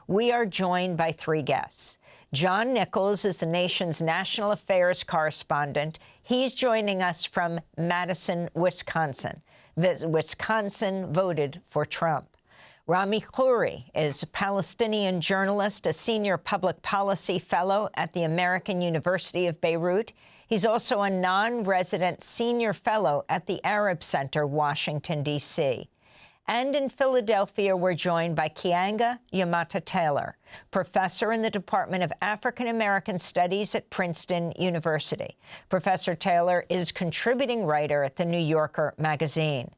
we are joined by three guests. John Nichols is the nation's national affairs correspondent. He's joining us from Madison, Wisconsin. Wisconsin voted for Trump. Rami Khouri is a Palestinian journalist, a senior public policy fellow at the American University of Beirut. He's also a non-resident senior fellow at the Arab Center, Washington, D.C. And in Philadelphia, we're joined by Keeanga-Yamahtta Taylor, professor in the Department of African American Studies at Princeton University. Professor Taylor is contributing writer at The New Yorker magazine.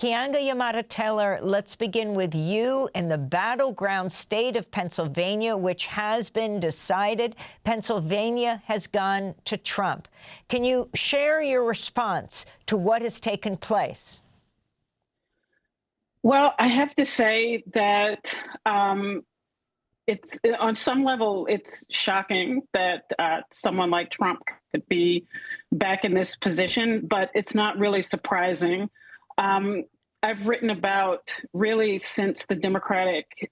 Keeanga-Yamahtta Taylor, let's begin with you in the battleground state of Pennsylvania, which has been decided. Pennsylvania has gone to Trump. Can you share your response to what has taken place? Well, I have to say that it's on some level, it's shocking that someone like Trump could be back in this position, but it's not really surprising. I've written about really since the Democratic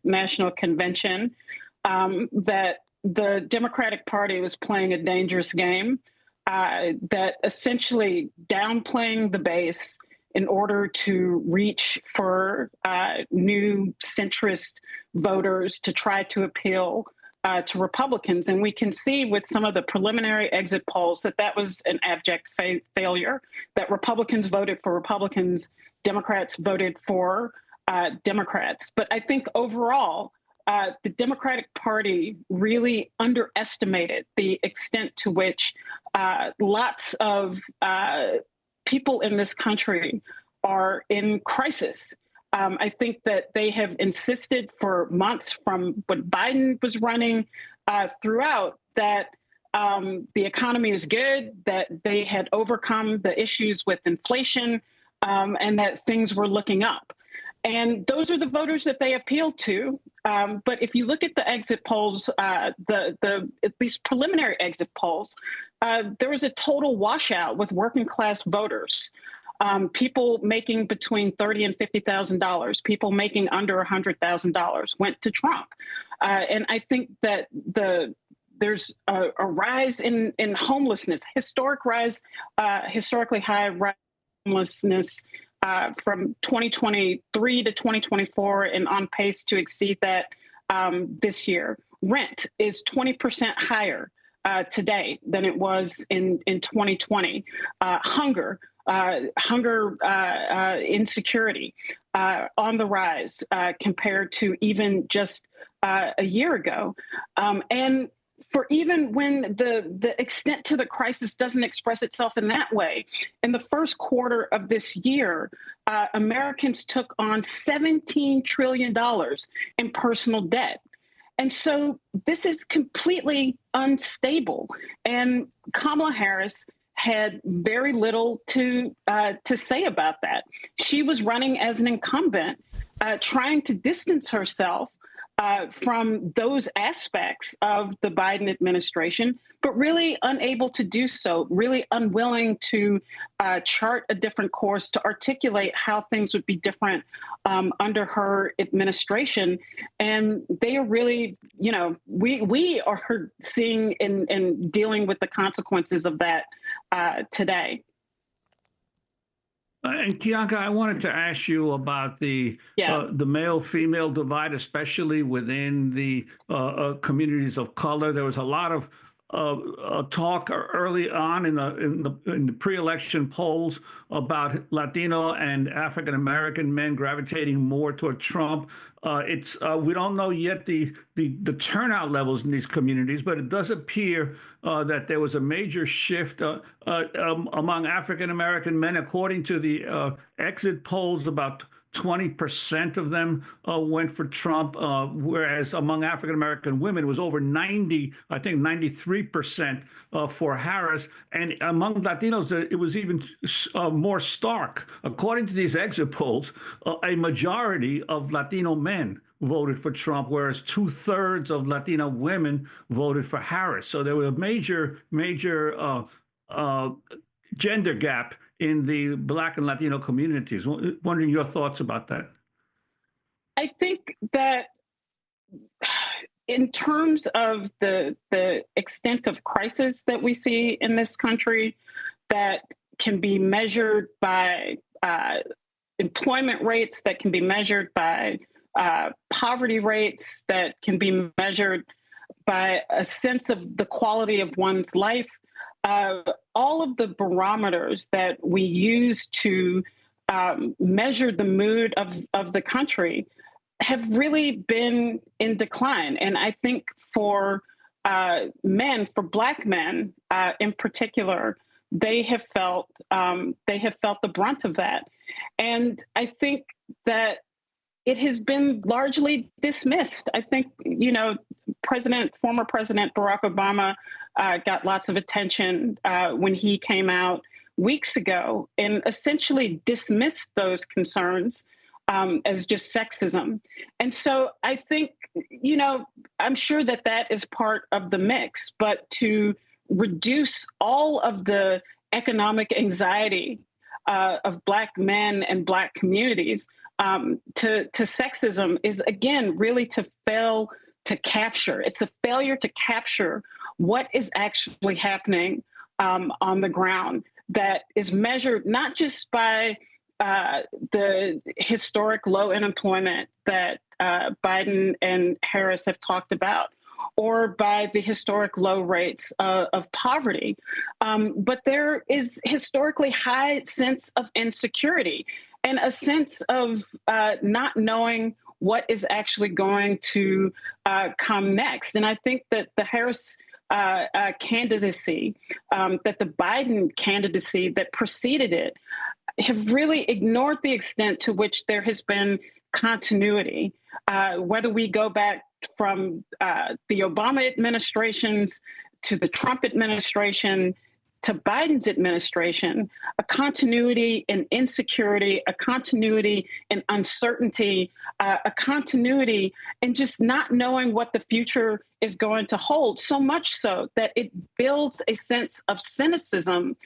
National Convention that the Democratic Party was playing a dangerous game, that essentially downplaying the base in order to reach for new centrist voters to try to appeal to Republicans. And we can see with some of the preliminary exit polls that that was an abject failure, that Republicans voted for Republicans, Democrats voted for Democrats. But I think overall, the Democratic Party really underestimated the extent to which lots of people in this country are in crisis. I think that they have insisted for months from when Biden was running throughout that the economy is good, that they had overcome the issues with inflation, and that things were looking up. And those are the voters that they appeal to. But if you look at the exit polls, at least preliminary exit polls, there was a total washout with working class voters. People making between $30,000 and $50,000, people making under $100,000 went to Trump. And I think that there's a rise in homelessness, historically high homelessness from 2023 to 2024 and on pace to exceed that this year. Rent is 20% higher today than it was in 2020. Hunger, insecurity on the rise compared to even just a year ago. And for even when the extent to the crisis doesn't express itself in that way, in the first quarter of this year, Americans took on $17 trillion in personal debt. And so this is completely unstable. And Kamala Harris had very little to say about that. She was running as an incumbent, trying to distance herself from those aspects of the Biden administration, but really unable to do so, really unwilling to chart a different course, to articulate how things would be different under her administration. And they are really, we are seeing and dealing with the consequences of that today. And Keeanga, I wanted to ask you about the male-female divide, especially within the communities of color. There was a lot of talk early on in the pre-election polls about Latino and African-American men gravitating more toward Trump. We don't know yet the turnout levels in these communities, but it does appear that there was a major shift among African-American men. According to the exit polls, about 20% of them went for Trump, whereas among African-American women, it was over 93% for Harris. And among Latinos, it was even more stark. According to these exit polls, a majority of Latino men voted for Trump, whereas 2/3 of Latina women voted for Harris. So there was a major gender gap in the Black and Latino communities. Wondering your thoughts about that. I think that in terms of the extent of crisis that we see in this country, that can be measured by employment rates, that can be measured by poverty rates, that can be measured by a sense of the quality of one's life. All of the barometers that we use to measure the mood of the country have really been in decline. And I think for men, for Black men in particular, they have felt the brunt of that. And I think that it has been largely dismissed. I think, former President Barack Obama got lots of attention when he came out weeks ago and essentially dismissed those concerns as just sexism. And so I think, I'm sure that is part of the mix, but to reduce all of the economic anxiety of Black men and Black communities to sexism is, again, really to fail to capture. It's a failure to capture what is actually happening on the ground, that is measured not just by the historic low unemployment that Biden and Harris have talked about, or by the historic low rates of poverty, but there is historically high sense of insecurity and a sense of not knowing what is actually going to come next. And I think that the Harris candidacy, that the Biden candidacy that preceded it, have really ignored the extent to which there has been continuity, whether we go back from the Obama administrations to the Trump administration to Biden's administration, a continuity in insecurity, a continuity in uncertainty, a continuity in just not knowing what the future is going to hold, so much so that it builds a sense of cynicism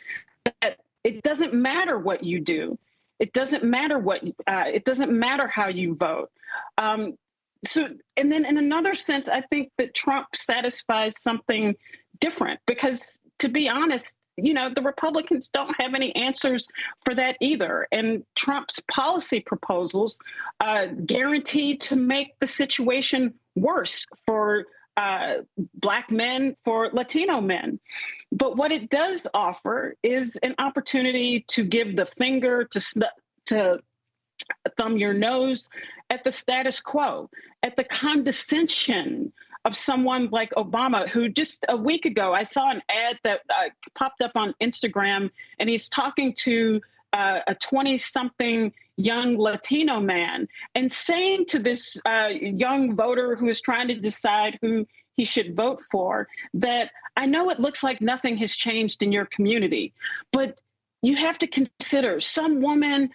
that it doesn't matter what you do. It doesn't matter it doesn't matter how you vote. And then in another sense, I think that Trump satisfies something different because, to be honest, the Republicans don't have any answers for that either. And Trump's policy proposals guarantee to make the situation worse for Black men, for Latino men. But what it does offer is an opportunity to give the finger, to thumb your nose at the status quo, at the condescension of someone like Obama, who just a week ago, I saw an ad that popped up on Instagram, and he's talking to a 20-something young Latino man and saying to this young voter who is trying to decide who he should vote for, that I know it looks like nothing has changed in your community, but you have to consider some woman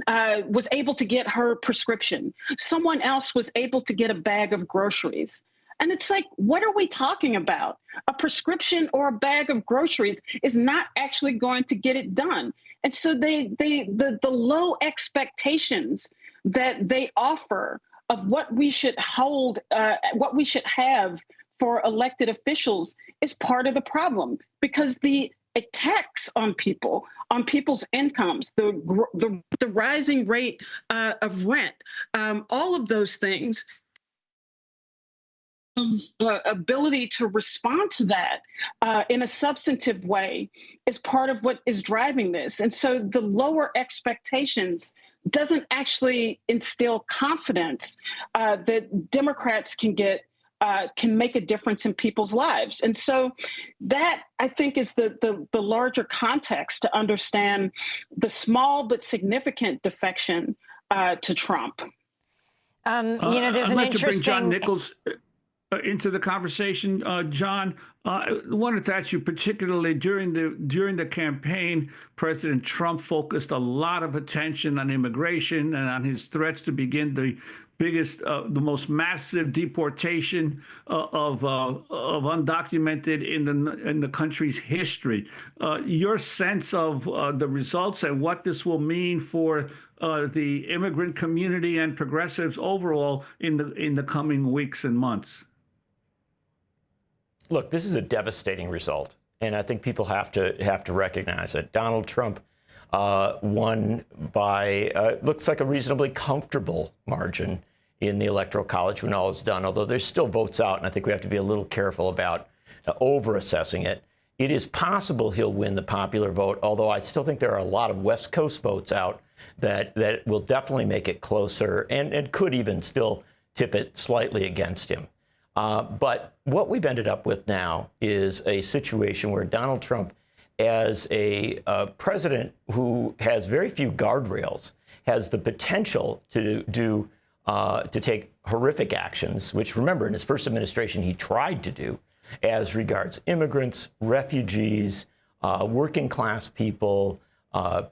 was able to get her prescription. Someone else was able to get a bag of groceries. And it's like, what are we talking about? A prescription or a bag of groceries is not actually going to get it done. And so the low expectations that they offer of what we should hold, what we should have for elected officials is part of the problem, because the attacks on people, on people's incomes, the rising rate of rent, all of those things, ability to respond to that in a substantive way is part of what is driving this. And so the lower expectations doesn't actually instill confidence that Democrats can make a difference in people's lives. And so that, I think, is the larger context to understand the small but significant defection to Trump. There's I'd an like to bring John interesting Nichols into the conversation. John, I wanted to ask you, particularly during the campaign, President Trump focused a lot of attention on immigration and on his threats to begin the biggest, the most massive deportation of undocumented in the country's history. Your sense of the results and what this will mean for the immigrant community and progressives overall in the coming weeks and months? Look, this is a devastating result, and I think people have to recognize it. Donald Trump won by looks like a reasonably comfortable margin in the Electoral College when all is done, although there's still votes out, and I think we have to be a little careful about over-assessing it. It is possible he'll win the popular vote, although I still think there are a lot of West Coast votes out that will definitely make it closer and could even still tip it slightly against him. But what we've ended up with now is a situation where Donald Trump, as a president who has very few guardrails, has the potential to take horrific actions, which, remember, in his first administration, he tried to do as regards immigrants, refugees, working class people,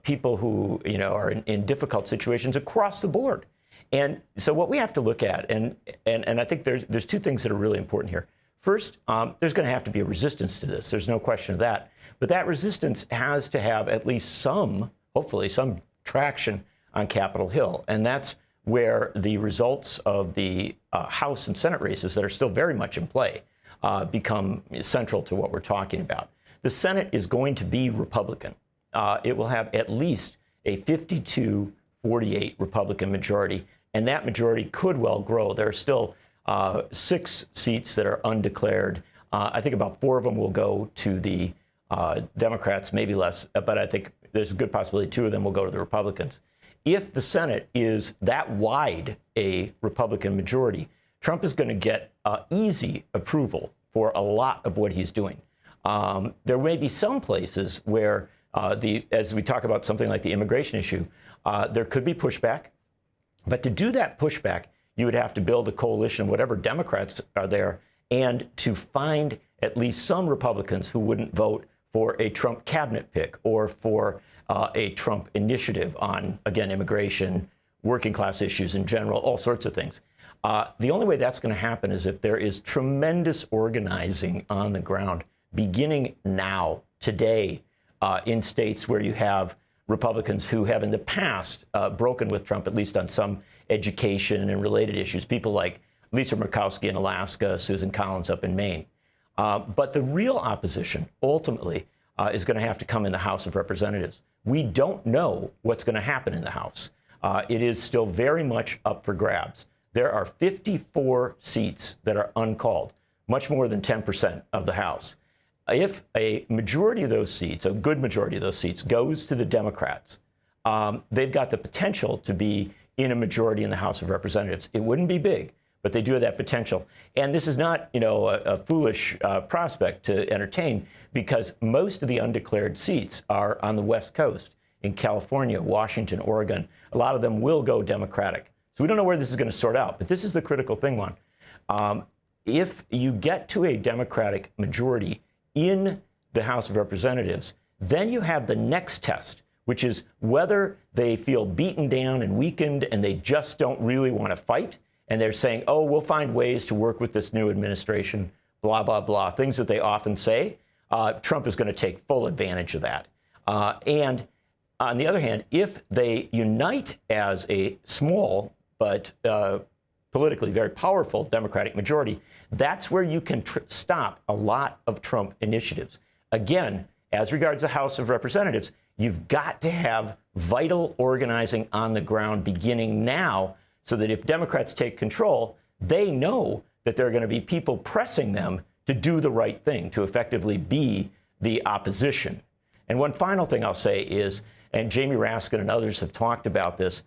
people who, are in difficult situations across the board. And so what we have to look at, and I think there's two things that are really important here. First, there's going to have to be a resistance to this. There's no question of that. But that resistance has to have at least some, hopefully, some traction on Capitol Hill. And that's where the results of the House and Senate races that are still very much in play become central to what we're talking about. The Senate is going to be Republican. It will have at least a 52-48 Republican majority, and that majority could well grow. There are still 6 seats that are undeclared. I think about 4 of them will go to the Democrats, maybe less, but I think there's a good possibility 2 of them will go to the Republicans. If the Senate is that wide a Republican majority, Trump is going to get easy approval for a lot of what he's doing. There may be some places where, as we talk about something like the immigration issue, there could be pushback. But to do that pushback, you would have to build a coalition of whatever Democrats are there and to find at least some Republicans who wouldn't vote for a Trump cabinet pick or for a Trump initiative on, again, immigration, working class issues in general, all sorts of things. The only way that's going to happen is if there is tremendous organizing on the ground, beginning now, today, in states where you have Republicans who have in the past broken with Trump, at least on some education and related issues, people like Lisa Murkowski in Alaska, Susan Collins up in Maine. But the real opposition, ultimately, is going to have to come in the House of Representatives. We don't know what's going to happen in the House. It is still very much up for grabs. There are 54 seats that are uncalled, much more than 10% of the House. If a majority of those seats, a good majority of those seats, goes to the Democrats, they've got the potential to be in a majority in the House of Representatives. It wouldn't be big, but they do have that potential. And this is not, a foolish prospect to entertain, because most of the undeclared seats are on the West Coast, in California, Washington, Oregon. A lot of them will go Democratic. So we don't know where this is going to sort out, but this is the critical thing, Juan. If you get to a Democratic majority in the House of Representatives, then you have the next test, which is whether they feel beaten down and weakened and they just don't really want to fight. And they're saying, oh, we'll find ways to work with this new administration, blah, blah, blah, things that they often say. Trump is going to take full advantage of that. And on the other hand, if they unite as a small but politically very powerful Democratic majority, that's where you can stop a lot of Trump initiatives. Again, as regards the House of Representatives, you've got to have vital organizing on the ground beginning now, so that if Democrats take control, they know that there are going to be people pressing them to do the right thing, to effectively be the opposition. And one final thing I'll say is, and Jamie Raskin and others have talked about this,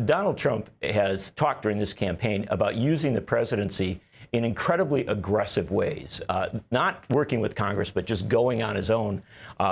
Donald Trump has talked during this campaign about using the presidency in incredibly aggressive ways, not working with Congress, but just going on his own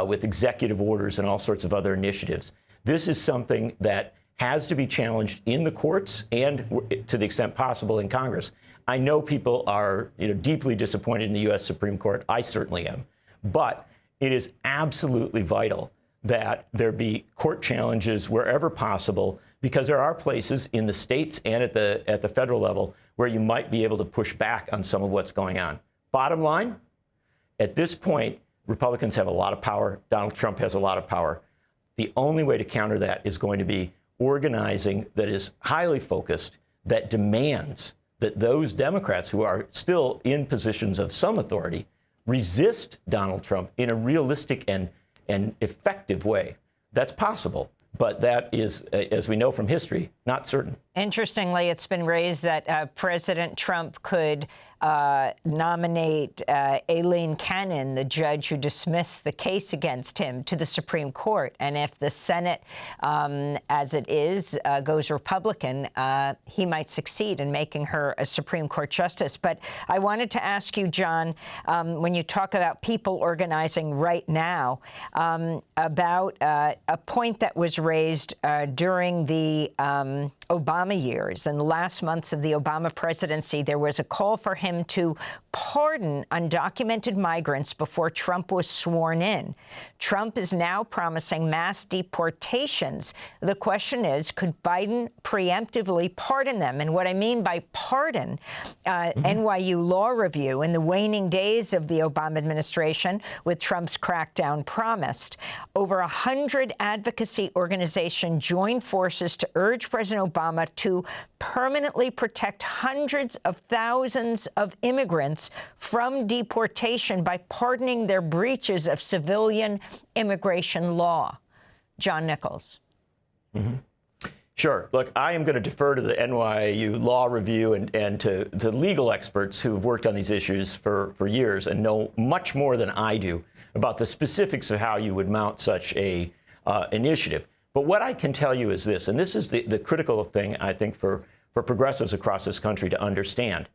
with executive orders and all sorts of other initiatives. This is something that has to be challenged in the courts and, to the extent possible, in Congress. I know people are deeply disappointed in the U.S. Supreme Court. I certainly am. But it is absolutely vital that there be court challenges wherever possible, because there are places in the states and at the federal level where you might be able to push back on some of what's going on. Bottom line, at this point, Republicans have a lot of power. Donald Trump has a lot of power. The only way to counter that is going to be organizing that is highly focused, that demands that those Democrats who are still in positions of some authority resist Donald Trump in a realistic and effective way. That's possible, but that is, as we know from history, not certain. Interestingly, it's been raised that President Trump could nominate Aileen Cannon, the judge who dismissed the case against him, to the Supreme Court. And if the Senate, as it is, goes Republican, he might succeed in making her a Supreme Court justice. But I wanted to ask you, John, when you talk about people organizing right now, about a point that was raised during the Obama years. In the last months of the Obama presidency, there was a call for him to pardon undocumented migrants before Trump was sworn in. Trump is now promising mass deportations. The question is, could Biden preemptively pardon them? And what I mean by pardon, NYU Law Review, in the waning days of the Obama administration, with Trump's crackdown promised, over 100 advocacy organizations joined forces to urge President Obama to permanently protect hundreds of thousands of immigrants from deportation by pardoning their breaches of civilian immigration law. John Nichols. Sure. Look, I am going to defer to the NYU Law Review and to legal experts who've worked on these issues for years and know much more than I do about the specifics of how you would mount such a initiative. But what I can tell you is this, and this is the critical thing, I think, for progressives across this country to understand.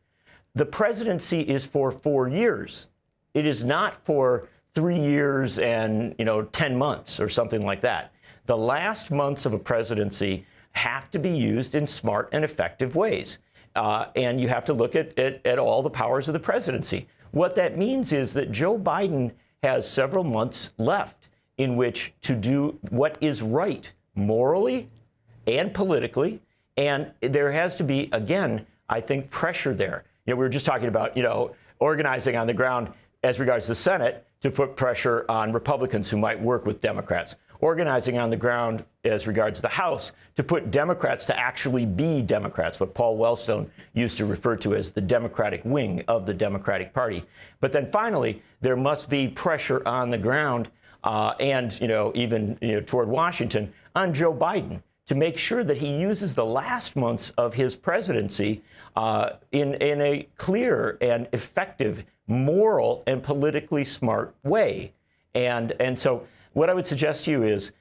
The presidency is for 4 years. It is not for 3 years and 10 months or something like that. The last months of a presidency have to be used in smart and effective ways. And you have to look at all the powers of the presidency. What that means is that Joe Biden has several months left in which to do what is right morally and politically. And there has to be, again, I think, pressure there. We were just talking about, organizing on the ground as regards the Senate to put pressure on Republicans who might work with Democrats. Organizing on the ground as regards the House to put Democrats to actually be Democrats, what Paul Wellstone used to refer to as the Democratic wing of the Democratic Party. But then finally, there must be pressure on the ground and, even toward Washington on Joe Biden to make sure that he uses the last months of his presidency in a clear and effective, moral and politically smart way. And so what I would suggest to you is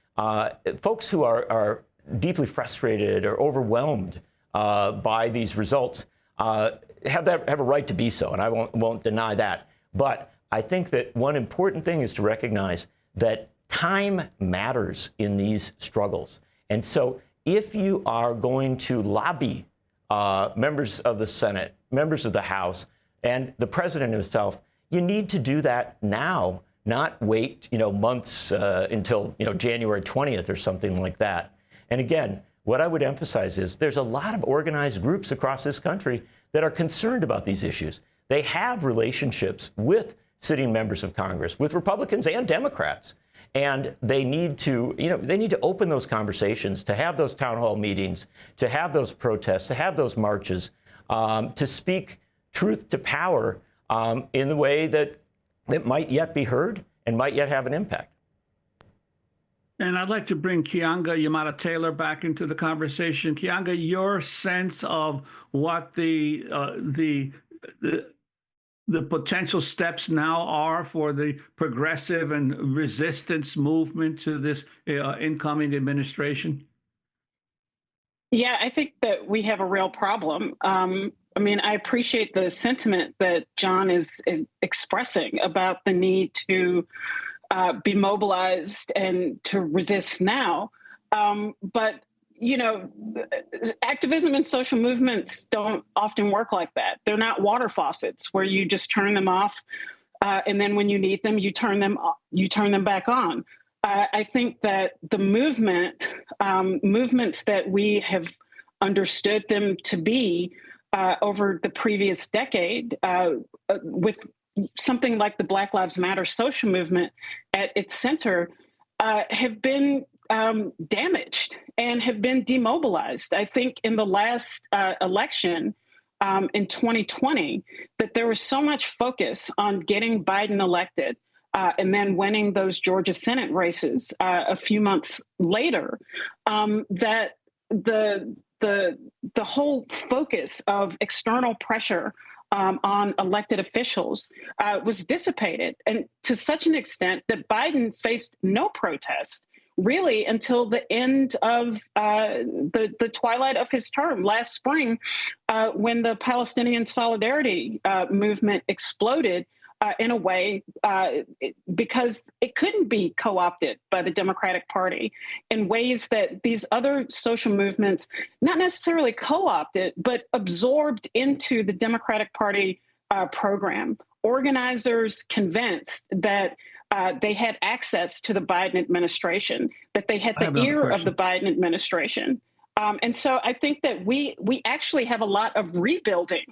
folks who are deeply frustrated or overwhelmed by these results have a right to be so, and I won't deny that. But I think that one important thing is to recognize that time matters in these struggles. And so if you are going to lobby members of the Senate, members of the House, and the president himself, you need to do that now, not wait, months until, January 20th or something like that. And again, what I would emphasize is there's a lot of organized groups across this country that are concerned about these issues. They have relationships with sitting members of Congress, with Republicans and Democrats. And they need to, open those conversations, to have those town hall meetings, to have those protests, to have those marches, to speak truth to power in the way that might yet be heard and might yet have an impact. And I'd like to bring Keeanga-Yamahtta Taylor back into the conversation. Keeanga, your sense of what the potential steps now are for the progressive and resistance movement to this incoming administration? Yeah, I think that we have a real problem. I appreciate the sentiment that John is expressing about the need to be mobilized and to resist now. But activism and social movements don't often work like that. They're not water faucets where you just turn them off, and then when you need them, you turn them back on. I think that the movements that we have understood them to be over the previous decade, with something like the Black Lives Matter social movement at its center, have been damaged and have been demobilized. I think in the last election, in 2020 that there was so much focus on getting Biden elected and then winning those Georgia Senate races a few months later, that the whole focus of external pressure on elected officials was dissipated, and to such an extent that Biden faced no protest really until the end of the twilight of his term last spring, when the Palestinian solidarity movement exploded in a way because it couldn't be co-opted by the Democratic Party in ways that these other social movements, not necessarily co-opted, but absorbed into the Democratic Party program. Organizers convinced that they had access to the Biden administration, that they had the ear of the Biden administration. And so I think that we actually have a lot of rebuilding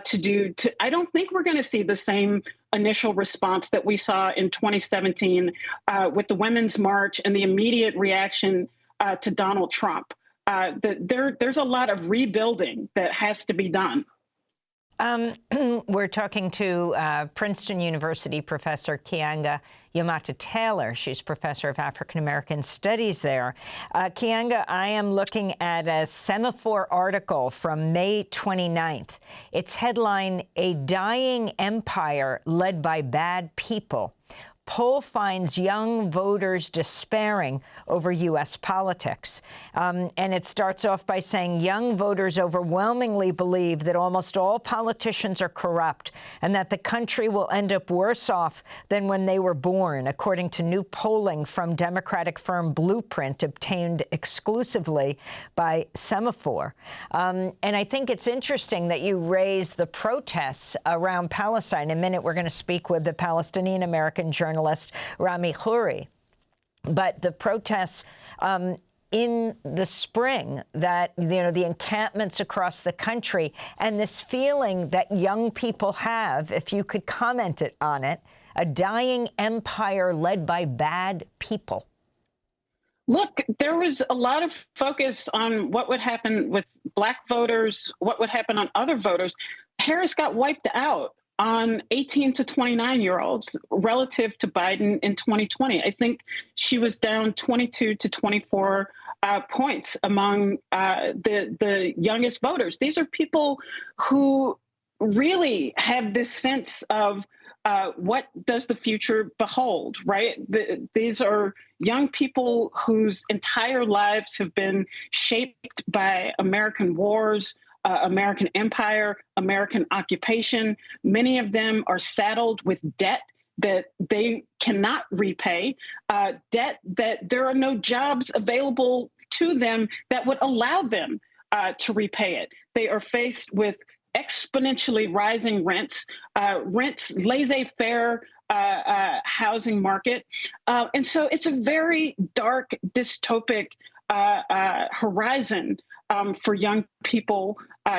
to do. I don't think we're going to see the same initial response that we saw in 2017 with the Women's March and the immediate reaction to Donald Trump. There's a lot of rebuilding that has to be done. We're talking to Princeton University professor Keeanga-Yamahtta Taylor. She's professor of African-American studies there. Keeanga, I am looking at a Semaphore article from May 29th. Its headline, "A Dying Empire Led by Bad People. Poll finds young voters despairing over U.S. politics." And it starts off by saying young voters overwhelmingly believe that almost all politicians are corrupt and that the country will end up worse off than when they were born, according to new polling from Democratic firm Blueprint obtained exclusively by Semaphore. And I think it's interesting that you raise the protests around Palestine. In a minute, we're going to speak with the Palestinian-American journalist Rami Khouri. But the protests in the spring, that, the encampments across the country, and this feeling that young people have, if you could comment on it, a dying empire led by bad people. Look, there was a lot of focus on what would happen with Black voters, what would happen on other voters. Harris got wiped out on 18 to 29-year-olds relative to Biden in 2020. I think she was down 22 to 24 points among the youngest voters. These are people who really have this sense of what does the future behold, right? These are young people whose entire lives have been shaped by American wars, American empire, American occupation. Many of them are saddled with debt that they cannot repay, debt that there are no jobs available to them that would allow them to repay it. They are faced with exponentially rising rents, laissez-faire housing market. And so it's a very dark, dystopic horizon for young people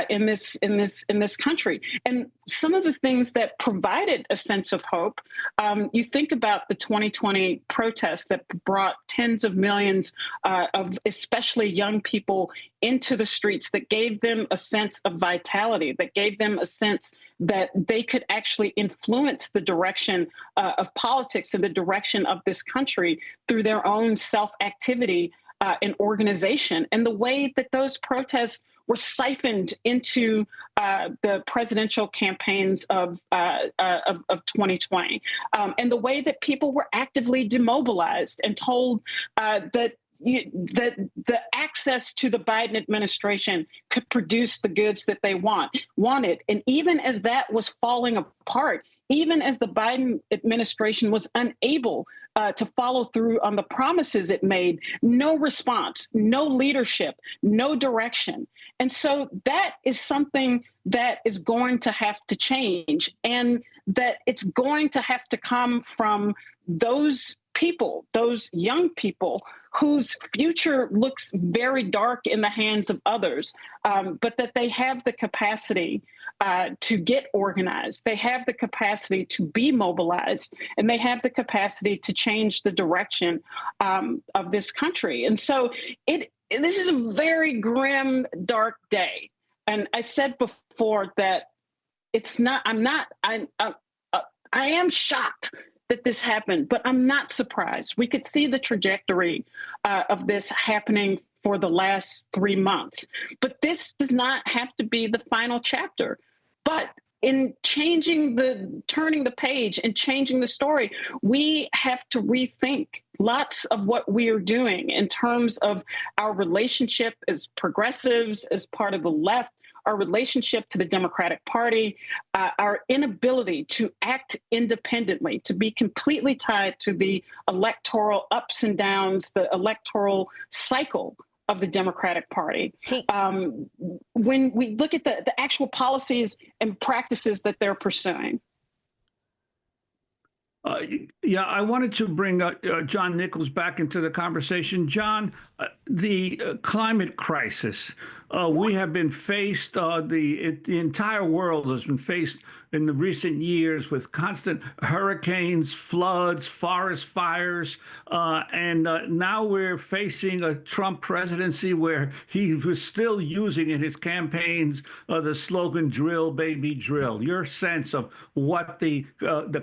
in this country. And some of the things that provided a sense of hope, you think about the 2020 protests that brought tens of millions of especially young people into the streets, that gave them a sense of vitality, that gave them a sense that they could actually influence the direction of politics and the direction of this country through their own self-activity and organization. And the way that those protests were siphoned into the presidential campaigns of 2020, and the way that people were actively demobilized and told that the access to the Biden administration could produce the goods that they wanted. And even as that was falling apart, even as the Biden administration was unable to follow through on the promises it made, no response, no leadership, no direction. And so that is something that is going to have to change, and that it's going to have to come from those people, those young people whose future looks very dark in the hands of others, but that they have the capacity to get organized. They have the capacity to be mobilized, and they have the capacity to change the direction of this country. And so this is a very grim, dark day. And I said before that I am shocked that this happened, but I'm not surprised. We could see the trajectory of this happening for the last 3 months, but this does not have to be the final chapter. But in turning the page and changing the story, we have to rethink lots of what we are doing in terms of our relationship as progressives, as part of the left, our relationship to the Democratic Party, our inability to act independently, to be completely tied to the electoral ups and downs, the electoral cycle of the Democratic Party. When we look at the actual policies and practices that they're pursuing. Yeah, I wanted to bring John Nichols back into the conversation. John, the climate crisis, we have been faced, the entire world has been faced in the recent years with constant hurricanes, floods, forest fires, and now we're facing a Trump presidency where he was still using in his campaigns the slogan "Drill, baby, drill." Your sense of what the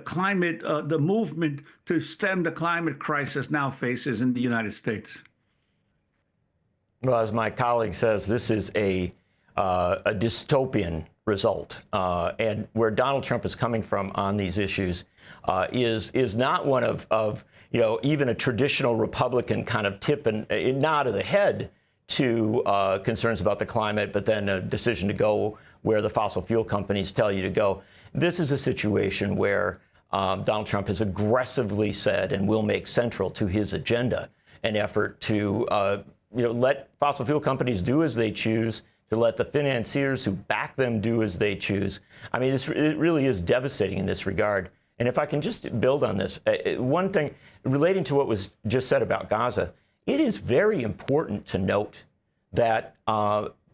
climate, the movement to stem the climate crisis now faces in the United States? Well, as my colleague says, this is a dystopian result, and where Donald Trump is coming from on these issues is not one of even a traditional Republican kind of tip and a nod of the head to concerns about the climate, but then a decision to go where the fossil fuel companies tell you to go. This is a situation where Donald Trump has aggressively said and will make central to his agenda an effort to let fossil fuel companies do as they choose, to let the financiers who back them do as they choose. I mean, it really is devastating in this regard. And if I can just build on this, one thing relating to what was just said about Gaza, it is very important to note that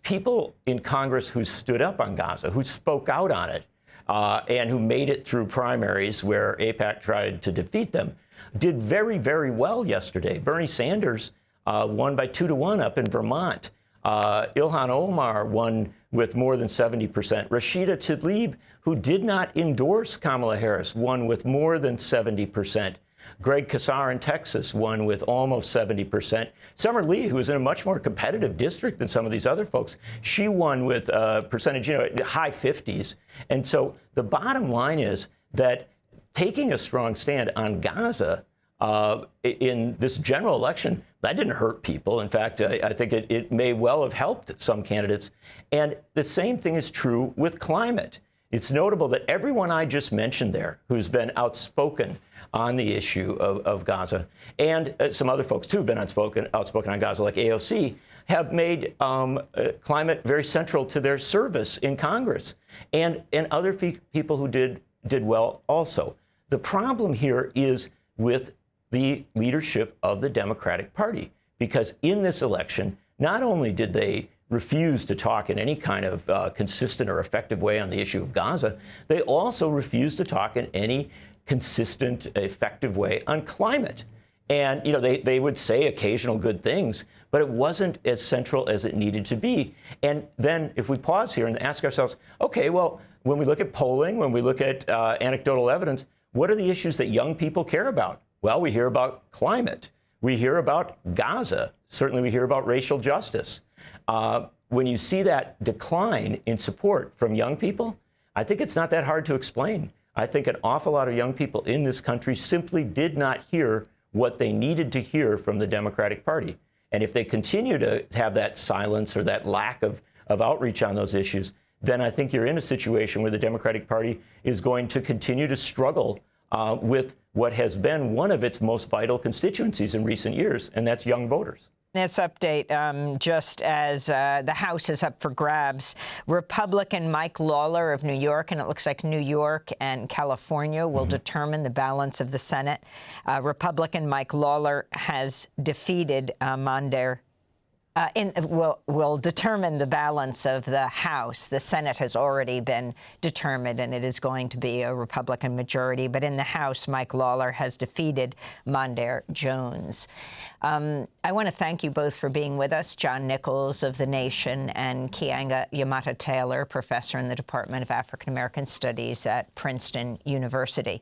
people in Congress who stood up on Gaza, who spoke out on it, and who made it through primaries where AIPAC tried to defeat them, did very, very well yesterday. Bernie Sanders won by 2-1 up in Vermont. Ilhan Omar won with more than 70%. Rashida Tlaib, who did not endorse Kamala Harris, won with more than 70%. Greg Casar in Texas won with almost 70%. Summer Lee, who is in a much more competitive district than some of these other folks, she won with a percentage, high 50s. And so the bottom line is that taking a strong stand on Gaza in this general election, that didn't hurt people. In fact, I think it may well have helped some candidates. And the same thing is true with climate. It's notable that everyone I just mentioned there who's been outspoken on the issue of Gaza, and some other folks too have been outspoken on Gaza, like AOC, have made climate very central to their service in Congress, and other people who did well also. The problem here is with the leadership of the Democratic Party, because in this election, not only did they refuse to talk in any kind of consistent or effective way on the issue of Gaza, they also refused to talk in any consistent, effective way on climate. And, they would say occasional good things, but it wasn't as central as it needed to be. And then if we pause here and ask ourselves, okay, well, when we look at polling, when we look at anecdotal evidence, what are the issues that young people care about? Well, we hear about climate. We hear about Gaza. Certainly we hear about racial justice. When you see that decline in support from young people, I think it's not that hard to explain. I think an awful lot of young people in this country simply did not hear what they needed to hear from the Democratic Party. And if they continue to have that silence or that lack of outreach on those issues, then I think you're in a situation where the Democratic Party is going to continue to struggle with what has been one of its most vital constituencies in recent years, and that's young voters. This update, just as the House is up for grabs, Republican Mike Lawler of New York, and it looks like New York and California will determine the balance of the Senate. Republican Mike Lawler has defeated Mandir will determine the balance of the House. The Senate has already been determined, and it is going to be a Republican majority. But in the House, Mike Lawler has defeated Mondaire Jones. I want to thank you both for being with us, John Nichols of The Nation and Keeanga-Yamahtta Taylor, professor in the Department of African American Studies at Princeton University.